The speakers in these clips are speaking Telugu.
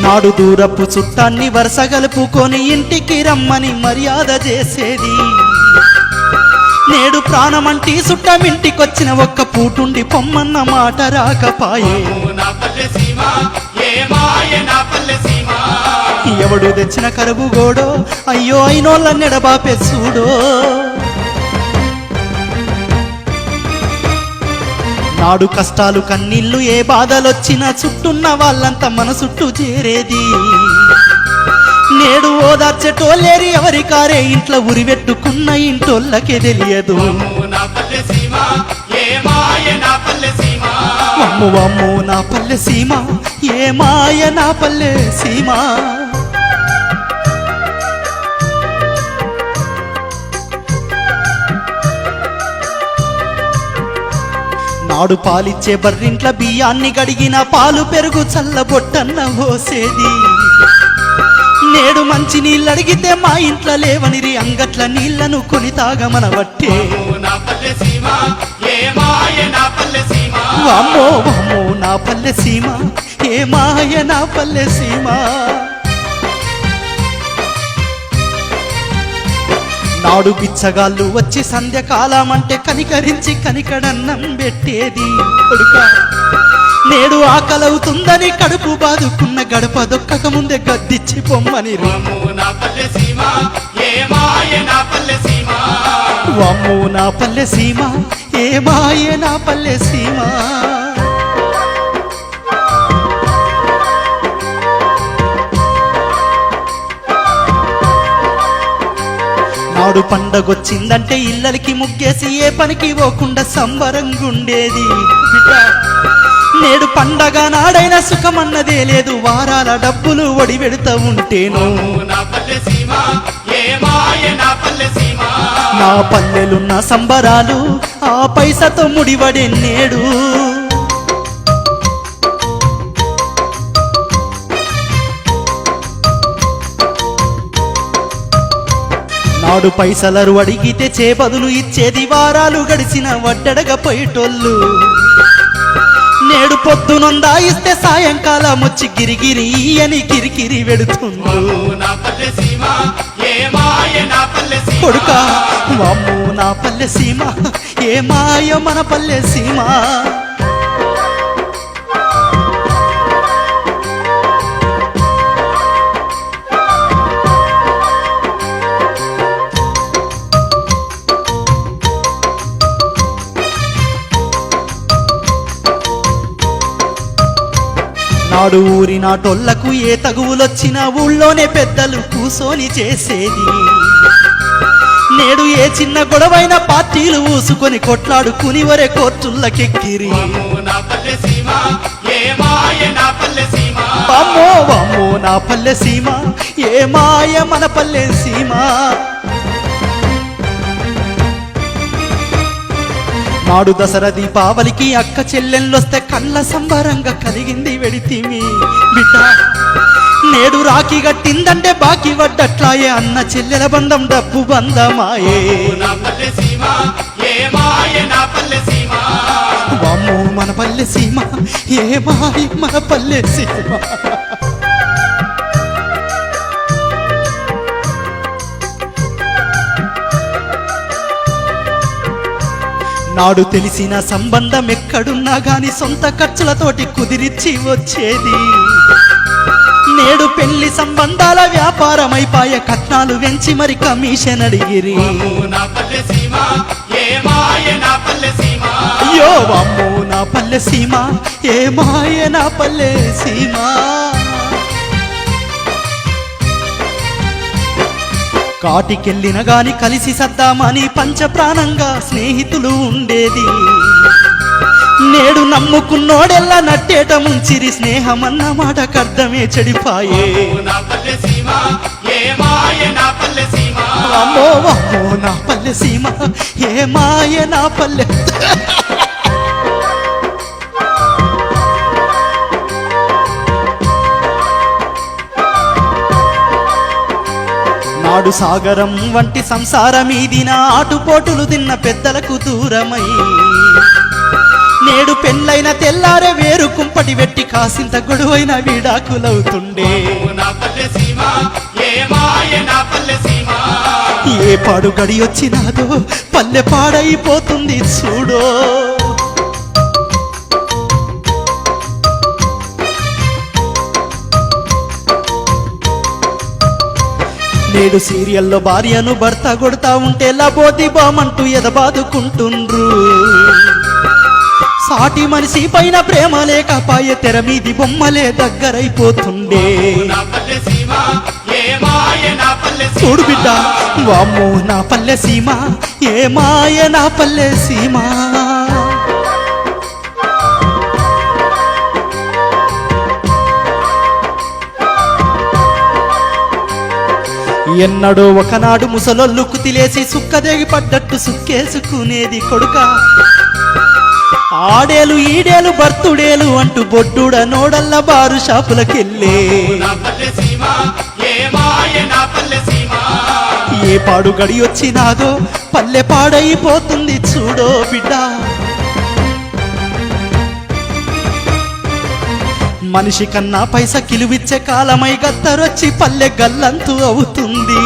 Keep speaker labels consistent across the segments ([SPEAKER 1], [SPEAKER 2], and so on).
[SPEAKER 1] నాడు దూరపు చుట్టాన్ని వరుస గలుపుకొని ఇంటికి రమ్మని మర్యాద చేసేది. నేడు ప్రాణమంటి చుట్టమింటికొచ్చిన ఒక్క పూటుండి పొమ్మన్న మాట రాకపాయే. ఎవడు తెచ్చిన కరువు గోడో అయ్యో అయినోళ్ళ నెడబాపే చూడో. నాడు కష్టాలు కన్నీళ్లు ఏ బాధలొచ్చినా చుట్టున్న వాళ్ళంతా మన చుట్టూ చేరేది. నేడు ఓదార్చెటోళ్ళేరి ఎవరి కారే ఇంట్లో ఉరివెట్టుకున్న ఇంటోళ్ళకే తెలియదు. వమ్ము వమ్ము నా పల్లె సీమ ఏ మాయ నా పల్లె సీమ. నాడు పాలిచ్చే బర్రింట్ల బియ్యాన్ని గడిగిన పాలు పెరుగు చల్లబొట్టన్న పోసేది. నేడు మంచి నీళ్ళు అడిగితే మా ఇంట్లో లేవనిరి అంగట్ల నీళ్లను కొని తాగమనబట్టే. వామ్మో వామ్మో నా పల్లె సీమ ఏ మాయ నా పల్లె సీమ. నాడు బిచ్చగాళ్ళు వచ్చి సంధ్యకాలం అంటే కనికరించి కనికడన్నం పెట్టేది. కొడుకా నేడు ఆకలవుతుందని కడుపు బాదుకున్న గడప దొక్కక ముందే గద్దిచ్చి పొమ్మని. వామ్మో నా పల్లె సీమ ఏ మాయ నా పల్లె సీమ. నాడు పండగొచ్చిందంటే ఇళ్ళకి ముగ్గేసి ఏ పనికి పోకుండా సంబరంగుండేది. నేడు పండగ నాడైన సుఖమన్నదే లేదు. వారాల డబ్బులు ఒడి పెడుతూ ఉంటేను నా పల్లెలున్న సంబరాలు ఆ పైసతో ముడివడే నేడు. నాడు పైసలరు అడిగితే చేపదులు ఇచ్చేది. వారాలు గడిచిన వడ్డడగా పోయేటోళ్ళు. నేడు పొద్దునొందా ఇస్తే సాయంకాలం వచ్చి గిరిగిరి అని కిరికిరి వెడుతుంది. కొడుకా వామ్మో నా పల్లె సీమ ఏ మాయ మన పల్లె సీమ. నాడు ఊరి నాటోళ్లకు ఏ తగువులొచ్చినా ఊళ్ళోనే పెద్దలు కూసోని చేసేది. నేడు ఏ చిన్న గొడవైన పార్టీలు ఊసుకొని కొట్లాడుకుని వరే కోర్టులకెక్కిరి. వామ్మో వామ్మో నా పల్లె సీమ ఏ మాయ మన పల్లె సీమ. నాడు దసరా దీపావళికి అక్క చెల్లెళ్ళొస్తే కళ్ళ సంబరంగా కలిగింది వెడితిమి బిడ్డ. నేడు రాఖీ గట్టిందంటే బాకీ వడ్డట్లాయే అన్న చెల్లెల బంధం డబ్బు బంధమాయే. వామ్మో మన పల్లె సీమ ఏ మాయ మన పల్లె సీమ. నాడు తెలిసిన సంబంధం ఎక్కడున్నా గాని సొంత ఖర్చులతోటి కుదిరిచ్చి వచ్చేది. నేడు పెళ్లి సంబంధాల వ్యాపారమైపాయ కట్నాలు వెంచి మరి కమిషన్ అడిగిరి. అయ్యో వామ్మో నా పల్లె సీమ ఏ మాయ నా పల్లె సీమ. కాటికెళ్ళిన గాని కలిసి సద్దామని పంచప్రాణంగా స్నేహితులు ఉండేది. నేడు నమ్ముకున్నోడెల్లా నట్టేట ముంచిరి. స్నేహమన్న మాటకర్థమే చెడిపాయే. అమ్మో వామ్మో నా పల్లె సీమ ఏ మాయ నా పల్లె. నాడు సాగరం వంటి సంసారమీదిన ఆటుపోటులు తిన్న పెద్దలకు దూరమై నేడు పెళ్ళైన తెల్లారే వేరు కుంపటి వెట్టి కాసింత గొడవైన విడాకులవుతుండే
[SPEAKER 2] నా పల్లె సీమ ఏ మాయ నా పల్లె సీమ
[SPEAKER 1] ఏ పాడు గడియొచ్చినాదో పల్లె పాడైపోతుంది చూడో నేడు సీరియల్లో భార్యను భర్త కొడతా ఉంటే లబోది బామంటూ ఎదబాదుకుంటుండ్రు సాటి మనిషి పైన ప్రేమ లేకపాయే తెర మీది బొమ్మలే దగ్గరైపోతుండే
[SPEAKER 2] నా పల్లె సీమ ఏ మాయ నా పల్లె సీమ
[SPEAKER 1] చూడు బిడ్డ వామ్మో నా పల్లె సీమ ఏ మాయ నా పల్లె సీమ ఎన్నడో ఒకనాడు ముసలొల్లు కుతిలేసి సుక్కదేగి పడ్డట్టు సుక్కేసుకునేది కొడుక ఆడేలు ఈడేలు బర్తుడేలు అంటూ బొడ్డుడ నోడల్ల బారు షాపులకెళ్ళే
[SPEAKER 2] నా పల్లె సీమ ఏ మాయ నా పల్లె సీమ
[SPEAKER 1] ఏ పాడు గడియొచ్చినాదో పల్లె పాడైపోతుంది చూడో బిడ్డ మనిషి కన్నా పైస కిలువిచ్చే కాలమై గత్తరొచ్చి పల్లె గల్లంతు అవుతుంది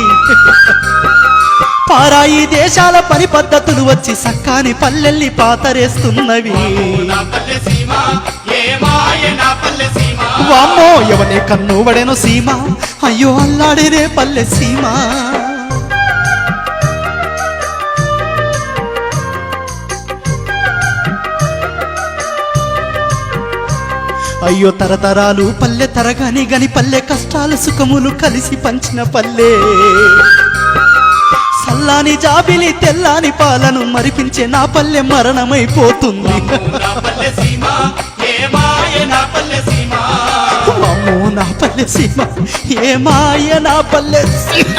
[SPEAKER 1] పారాయి దేశాల పని పద్ధతులు వచ్చి సక్కాని పల్లెల్ని పాతరేస్తున్నవి
[SPEAKER 2] నా పల్లె సీమ ఏ మాయ నా పల్లె సీమ
[SPEAKER 1] వామ్మో ఎవనే కన్ను వడెను సీమ అయ్యో అల్లాడేనే పల్లె సీమ అయ్యో తరతరాలు పల్లె తరగాని గని పల్లె కష్టాలు సుఖములు కలిసి పంచిన పల్లె సల్లాని జాబిలి తెల్లాని పాలను మరిపించే నా పల్లె మరణమైపోతుంది
[SPEAKER 2] నా పల్లె సీమ ఏ మాయ నా పల్లె సీమ
[SPEAKER 1] అమ్మో నా పల్లె సీమ ఏ మాయ నా పల్లె సీమ